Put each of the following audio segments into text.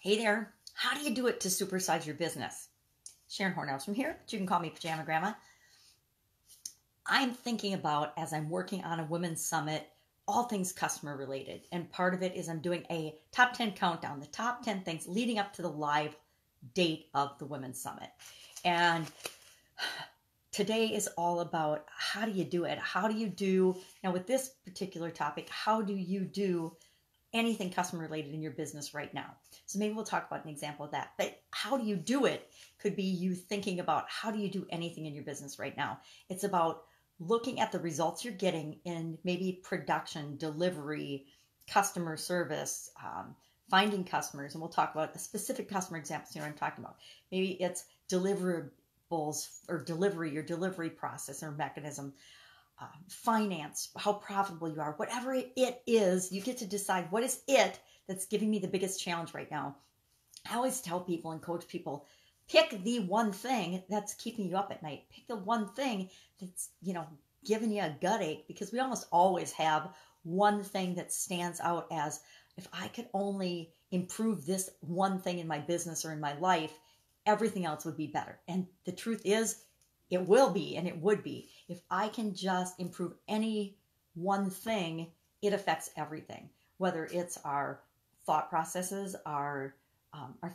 Hey there, how do you do it to supersize your business? Sharon Horne-Ellstrom here, but you can call me Pajama Grandma. I'm thinking about, as I'm working on a women's summit, all things customer related. And part of it is I'm doing a top 10 countdown, the top 10 things leading up to the live date of the women's summit. And today is all about how do you do it? How do you do, now with this particular topic, how do you do anything customer related in your business right now? So maybe we'll talk about an example of that. But how do you do it could be you thinking about how do you do anything in your business right now. It's about looking at the results you're getting in maybe production, delivery, customer service, finding customers. And we'll talk about the specific customer examples here I'm talking about. Maybe it's deliverables or delivery process or mechanism. Finance, how profitable you are, whatever it is, you get to decide what is it that's giving me the biggest challenge right now. I always tell people and coach people, pick the one thing that's keeping you up at night. Pick the one thing that's, giving you a gut ache, because we almost always have one thing that stands out as, if I could only improve this one thing in my business or in my life, everything else would be better. And the truth is, it will be, and it would be. If I can just improve any one thing, it affects everything, whether it's our thought processes, our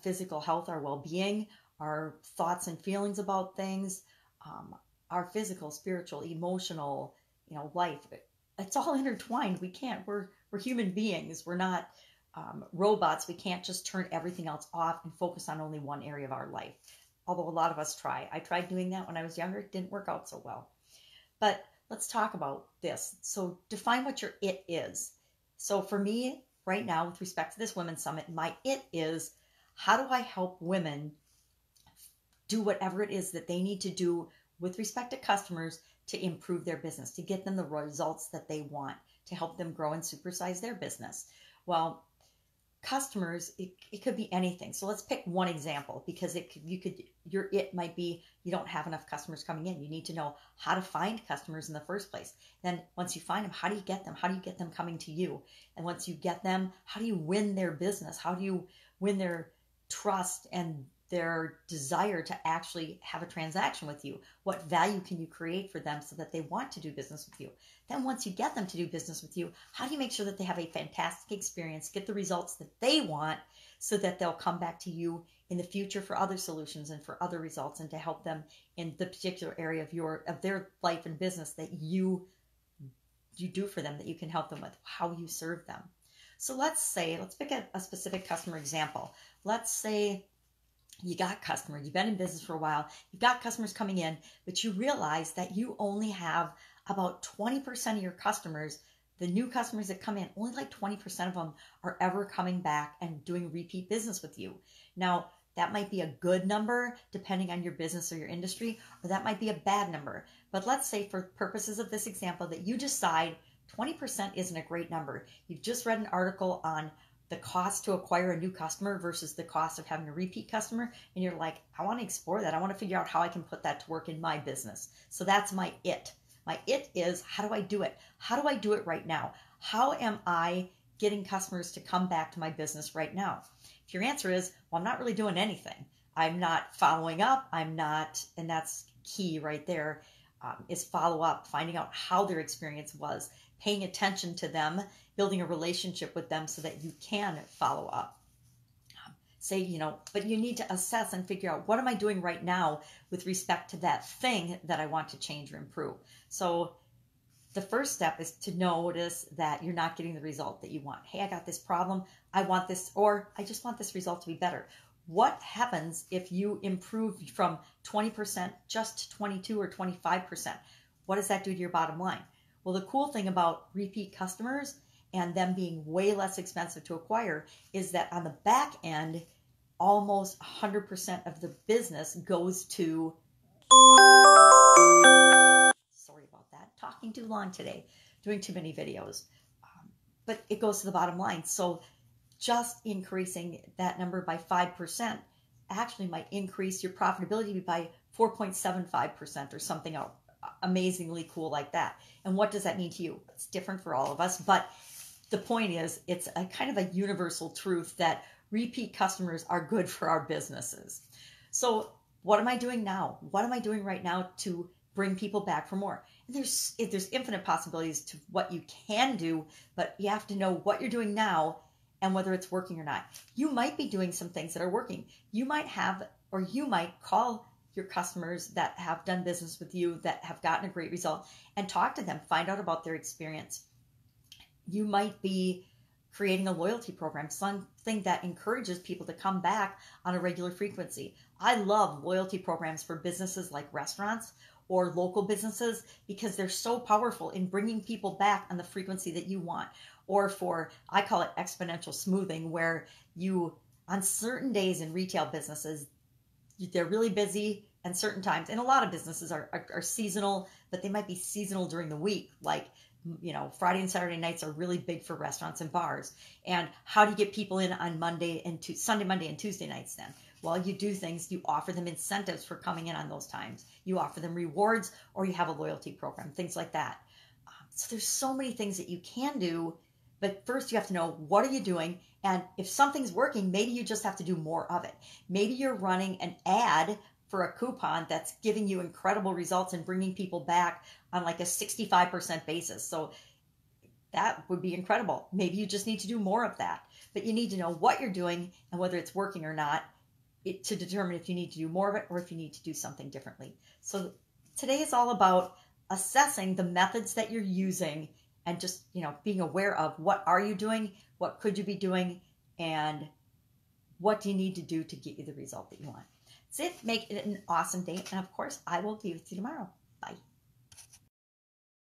physical health, our well-being, our thoughts and feelings about things, our physical, spiritual, emotional, life. It's all intertwined. We're human beings. We're not robots. We can't just turn everything else off and focus on only one area of our life. Although a lot of us try. I tried doing that when I was younger. It didn't work out so well. But let's talk about this. So define what your it is. So for me, right now, with respect to this Women's Summit, my it is, how do I help women do whatever it is that they need to do with respect to customers to improve their business, to get them the results that they want, to help them grow and supersize their business? Well, customers, it could be anything. So let's pick one example, because your it might be you don't have enough customers coming in. You need to know how to find customers in the first place. Then once you find them, how do you get them? How do you get them coming to you? And once you get them, how do you win their business? How do you win their trust and their desire to actually have a transaction with you? What value can you create for them so that they want to do business with you? Then once you get them to do business with you, how do you make sure that they have a fantastic experience, get the results that they want, so that they'll come back to you in the future for other solutions and for other results, and to help them in the particular area of their life and business that you do for them, that you can help them with, how you serve them. So let's pick a specific customer example. Let's say you got customers, you've been in business for a while, you've got customers coming in, but you realize that you only have about 20% of your customers, the new customers that come in, only like 20% of them are ever coming back and doing repeat business with you. Now, that might be a good number depending on your business or your industry, or that might be a bad number. But let's say, for purposes of this example, that you decide 20% isn't a great number. You've just read an article on the cost to acquire a new customer versus the cost of having a repeat customer, and you're like, I want to explore that. I want to figure out how I can put that to work in my business. So that's my it. My it is, how do I do it? How do I do it right now? How am I getting customers to come back to my business right now? If your answer is, well, I'm not really doing anything, I'm not following up, and that's key right there, is follow up, finding out how their experience was, paying attention to them, building a relationship with them so that you can follow up. But you need to assess and figure out, what am I doing right now with respect to that thing that I want to change or improve? So the first step is to notice that you're not getting the result that you want. Hey, I got this problem. I want this, or I just want this result to be better. What happens if you improve from 20% just to 22 or 25%? What does that do to your bottom line? Well, the cool thing about repeat customers and them being way less expensive to acquire is that on the back end, almost 100% of the business goes to, sorry about that, talking too long today, doing too many videos, but it goes to the bottom line. So just increasing that number by 5% actually might increase your profitability by 4.75% or something amazingly cool like that. And what does that mean to you? It's different for all of us, but the point is, it's a kind of a universal truth that repeat customers are good for our businesses. So what am I doing now? What am I doing right now to bring people back for more? And there's infinite possibilities to what you can do, but you have to know what you're doing now and whether it's working or not. You might be doing some things that are working. You might call your customers that have done business with you, that have gotten a great result, and talk to them, find out about their experience. You might be creating a loyalty program, something that encourages people to come back on a regular frequency. I love loyalty programs for businesses like restaurants or local businesses because they're so powerful in bringing people back on the frequency that you want. Or I call it exponential smoothing, where you, on certain days in retail businesses, they're really busy, and certain times, and a lot of businesses are seasonal, but they might be seasonal during the week. Like, Friday and Saturday nights are really big for restaurants and bars. And how do you get people in on Sunday, Monday, and Tuesday nights then? Well, you do things, you offer them incentives for coming in on those times. You offer them rewards, or you have a loyalty program, things like that. So there's so many things that you can do, but first you have to know, what are you doing? And if something's working, maybe you just have to do more of it. Maybe you're running an ad for a coupon that's giving you incredible results and bringing people back on like a 65% basis. So that would be incredible. Maybe you just need to do more of that, but you need to know what you're doing and whether it's working or not to determine if you need to do more of it or if you need to do something differently. So today is all about assessing the methods that you're using and just, being aware of what are you doing, what could you be doing, and what do you need to do to get you the result that you want. That's it. Make it an awesome day. And of course, I will be with you tomorrow. Bye.